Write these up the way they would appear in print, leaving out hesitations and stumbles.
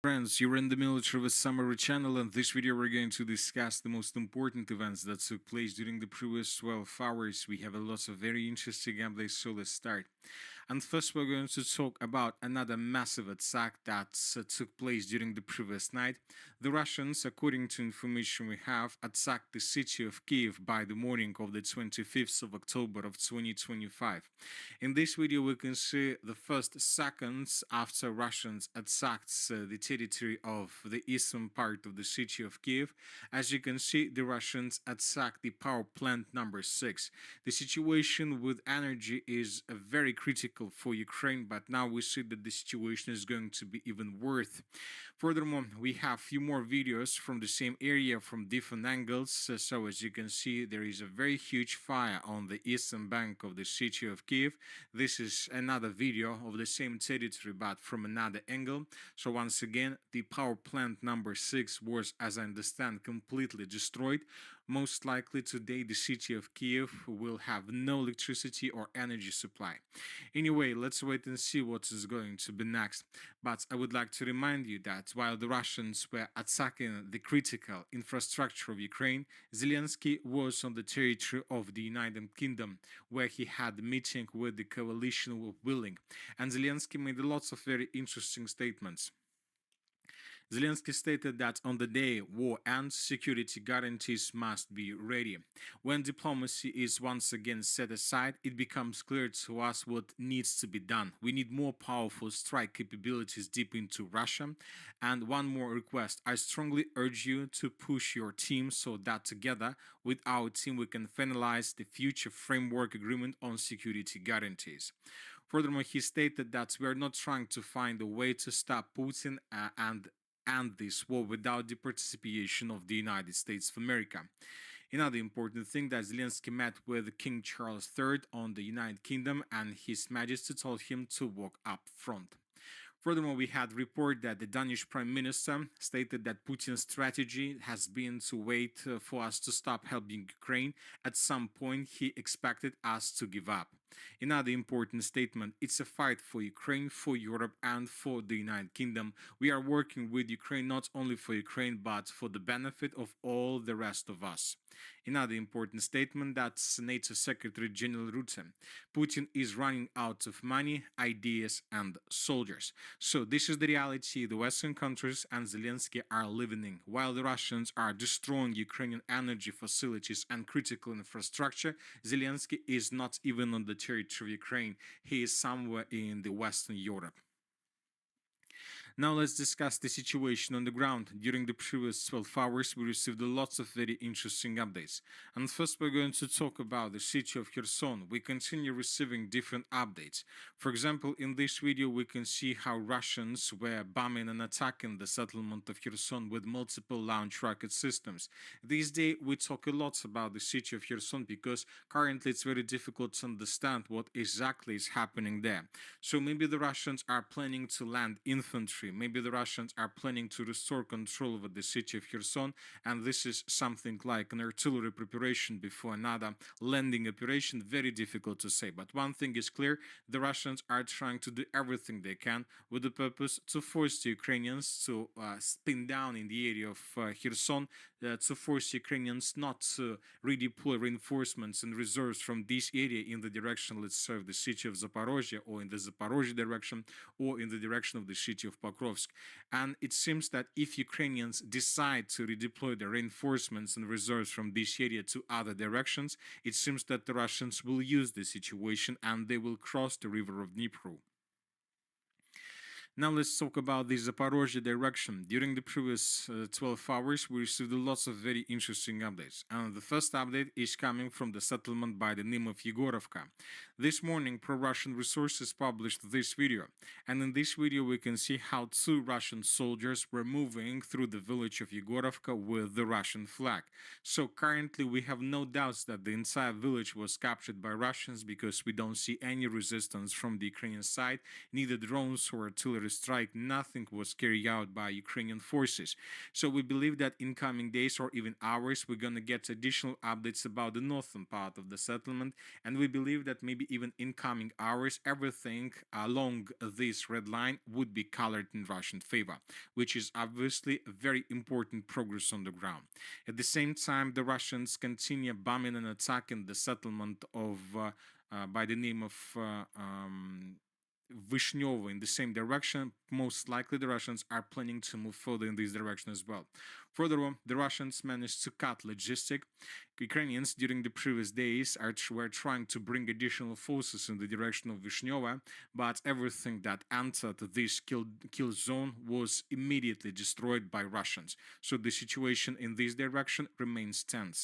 Friends, you're in the Military with Summary channel, and this video we're going to discuss the most important events that took place during the previous 12 hours. We have a lot of very interesting updates, so let's start. And first, we're going to talk about another massive attack that took place during the previous night. The Russians, according to information we have, attacked the city of Kiev by the morning of the 25th of October of 2025. In this video, we can see the first seconds after Russians attacked the territory of the eastern part of the city of Kiev. As you can see, the Russians attacked the power plant number 6. The situation with energy is very critical for Ukraine, but now we see that the situation is going to be even worse. Furthermore, we have a few more videos from the same area from different angles. So as you can see, there is a very huge fire on the eastern bank of the city of Kiev. This is another video of the same territory, but from another angle. So once again, the power plant number 6 was, as I understand, completely destroyed. Most likely today the city of Kiev will have no electricity or energy supply. Anyway, let's wait and see what is going to be next. But I would like to remind you that while the Russians were attacking the critical infrastructure of Ukraine, Zelensky was on the territory of the United Kingdom, where he had a meeting with the coalition of willing. And Zelensky made lots of very interesting statements. Zelensky stated that on the day war ends, security guarantees must be ready. When diplomacy is once again set aside, it becomes clear to us what needs to be done. We need more powerful strike capabilities deep into Russia. And one more request. I strongly urge you to push your team so that together with our team we can finalize the future framework agreement on security guarantees. Furthermore, he stated that we are not trying to find a way to stop Putin and end this war without the participation of the United States of America. Another important thing that Zelensky met with King Charles III on the United Kingdom, and His Majesty told him to walk up front. Furthermore, we had report that the Danish Prime Minister stated that Putin's strategy has been to wait for us to stop helping Ukraine. At some point, he expected us to give up. Another important statement, it's a fight for Ukraine, for Europe, and for the United Kingdom. We are working with Ukraine not only for Ukraine, but for the benefit of all the rest of us. Another important statement, that's NATO Secretary General Rutte. Putin is running out of money, ideas, and soldiers. So this is the reality the Western countries and Zelensky are living in. While the Russians are destroying Ukrainian energy facilities and critical infrastructure, Zelensky is not even on the territory of Ukraine. He is somewhere in the Western Europe. Now let's discuss the situation on the ground. During the previous 12 hours, we received lots of very interesting updates. And first, we're going to talk about the city of Kherson. We continue receiving different updates. For example, in this video, we can see how Russians were bombing and attacking the settlement of Kherson with multiple launch rocket systems. This day, we talk a lot about the city of Kherson because currently it's very difficult to understand what exactly is happening there. So maybe the Russians are planning to land infantry. Maybe the Russians are planning to restore control over the city of Kherson, and this is something like an artillery preparation before another landing operation. Very difficult to say, but one thing is clear: the Russians are trying to do everything they can with the purpose to force the Ukrainians to spin down in the area of Kherson, to force Ukrainians not to redeploy reinforcements and reserves from this area in the direction, let's say, of the city of Zaporozhye, or in the Zaporozhye direction, or in the direction of the city of Pokrovsk. And it seems that if Ukrainians decide to redeploy their reinforcements and reserves from this area to other directions, it seems that the Russians will use the situation and they will cross the river of Dnipro. Now let's talk about the Zaporozhye direction. During the previous 12 hours, we received lots of very interesting updates. And the first update is coming from the settlement by the name of Yegorovka. This morning, pro-Russian resources published this video. And in this video, we can see how 2 Russian soldiers were moving through the village of Yegorovka with the Russian flag. So currently, we have no doubts that the entire village was captured by Russians because we don't see any resistance from the Ukrainian side, neither drones or artillery the strike, nothing was carried out by Ukrainian forces. So we believe that in coming days or even hours, we're going to get additional updates about the northern part of the settlement. And we believe that maybe even in coming hours, everything along this red line would be colored in Russian favor, which is obviously a very important progress on the ground. At the same time, the Russians continue bombing and attacking the settlement of by the name of Vishnyova in the same direction. Most likely, the Russians are planning to move further in this direction as well. Furthermore, the Russians managed to cut logistic. Ukrainians during the previous days were trying to bring additional forces in the direction of Vishnyova, but everything that entered this kill zone was immediately destroyed by Russians. So the situation in this direction remains tense.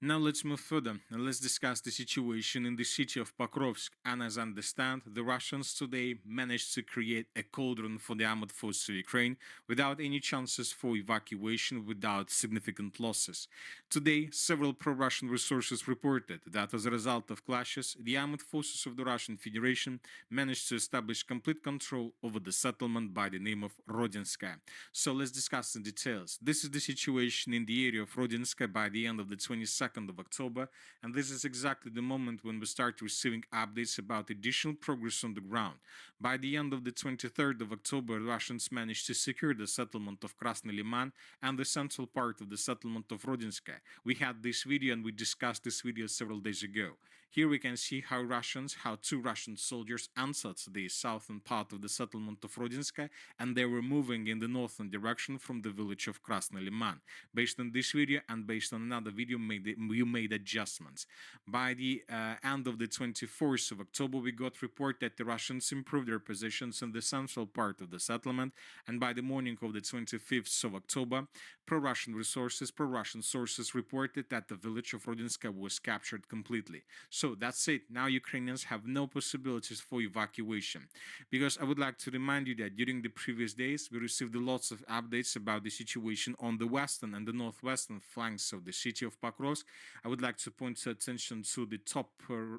Now let's move further and let's discuss the situation in the city of Pokrovsk. And as I understand, the Russians today managed to create a cauldron for the armed forces of Ukraine without any chances for evacuation, without significant losses. Today, several pro-Russian resources reported that as a result of clashes, the armed forces of the Russian Federation managed to establish complete control over the settlement by the name of Rodinskaya. So let's discuss in details. This is the situation in the area of Rodinskaya by the end of the 22nd of October, and this is exactly the moment when we start receiving updates about additional progress on the ground. By the end of the 23rd of October, Russians managed to secure the settlement of Krasny Liman and the central part of the settlement of Rodinskaya. We had this video and we discussed this video several days ago. Here we can see how two Russian soldiers entered the southern part of the settlement of Rodinskaya, and they were moving in the northern direction from the village of Krasny Liman. Based on this video and based on another video, we made adjustments. By the end of the 24th of October, we got report that the Russians improved their positions in the central part of the settlement, and by the morning of the 25th of October, pro-Russian sources reported that the village of Rodinskaya was captured completely. So that's it. Now Ukrainians have no possibilities for evacuation. Because I would like to remind you that during the previous days, we received lots of updates about the situation on the western and the northwestern flanks of the city of Pokrovsk. I would like to point attention to the top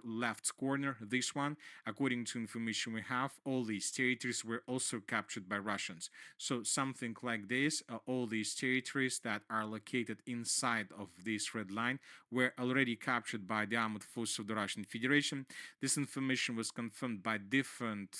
left corner, this one. According to information we have, all these territories were also captured by Russians. So something like this, all these territories that are located inside of this red line were already captured by the armed forces of the Russian Federation. This information was confirmed by different,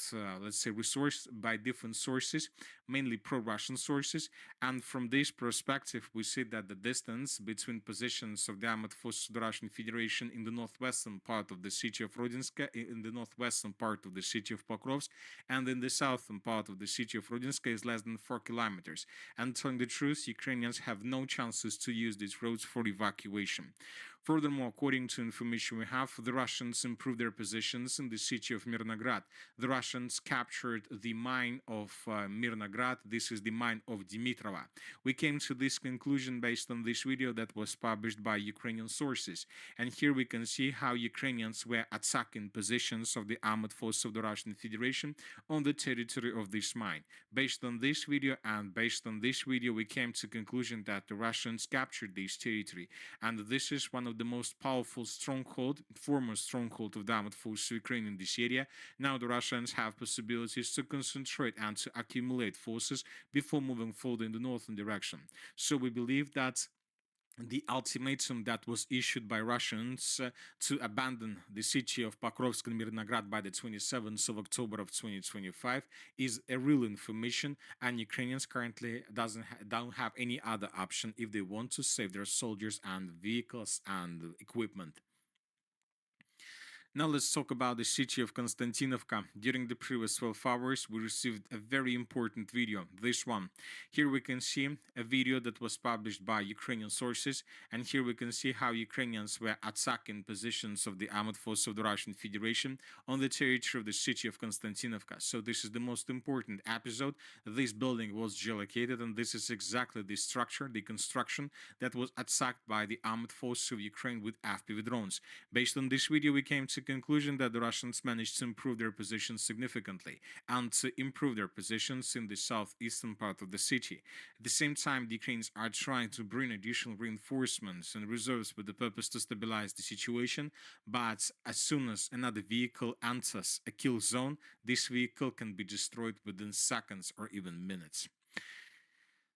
different sources, mainly pro-Russian sources. And from this perspective, we see that the distance between positions of the armed forces of the Russian Federation in the northwestern part of the city of Rodinskaya, in the northwestern part of the city of Pokrovsk, and in the southern part of the city of Rodinskaya is less than 4 kilometers. And telling the truth, Ukrainians have no chances to use these roads for evacuation. Furthermore, according to information we have, the Russians improved their positions in the city of Mirnograd. The Russians captured the mine of Mirnograd. This is the mine of Dimitrova. We came to this conclusion based on this video that was published by Ukrainian sources. And here we can see how Ukrainians were attacking positions of the armed forces of the Russian Federation on the territory of this mine. Based on this video, we came to conclusion that the Russians captured this territory. And this is one of the most powerful former stronghold of the armed forces of Ukraine in this area. Now the Russians have possibilities to concentrate and to accumulate forces before moving forward in the northern direction. So we believe that the ultimatum that was issued by Russians to abandon the city of Pokrovsk and Mirnograd by the 27th of October of 2025 is a real information, and Ukrainians currently don't have any other option if they want to save their soldiers and vehicles and equipment. Now let's talk about the city of Konstantinovka. During the previous 12 hours, we received a very important video, this one. Here we can see a video that was published by Ukrainian sources, and here we can see how Ukrainians were attacking positions of the armed forces of the Russian Federation on the territory of the city of Konstantinovka. So this is the most important episode. This building was geolocated, and this is exactly the structure, the construction that was attacked by the armed forces of Ukraine with FPV drones. Based on this video, we came to basic conclusion that the Russians managed to improve their position significantly and to improve their positions in the southeastern part of the city. At the same time, the Ukrainians are trying to bring additional reinforcements and reserves with the purpose to stabilize the situation, but as soon as another vehicle enters a kill zone, this vehicle can be destroyed within seconds or even minutes.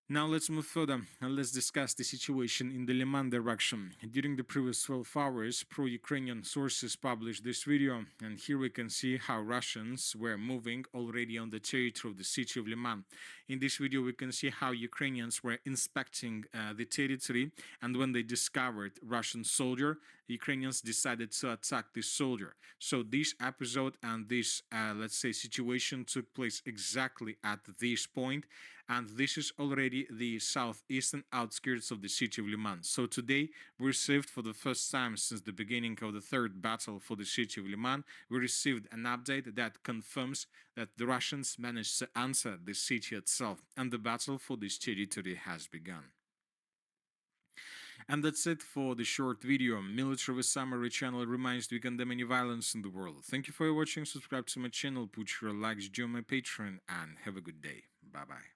Now let's move further and let's discuss the situation in the Liman direction. During the previous 12 hours, pro-Ukrainian sources published this video, and here we can see how Russians were moving already on the territory of the city of Liman. In this video, we can see how Ukrainians were inspecting the territory, and when they discovered Russian soldier, Ukrainians decided to attack this soldier. So this episode and this, let's say, situation took place exactly at this point, and this is already the southeastern outskirts of the city of Liman. So today we received, for the first time since the beginning of the third battle for the city of Liman, we received an update that confirms that the Russians managed to enter the city itself, and the battle for this territory has begun. And that's it for the short video. Military Summary channel reminds we condemn any violence in the world. Thank you for watching, subscribe to my channel, put your likes, join my Patreon, and have a good day. Bye bye.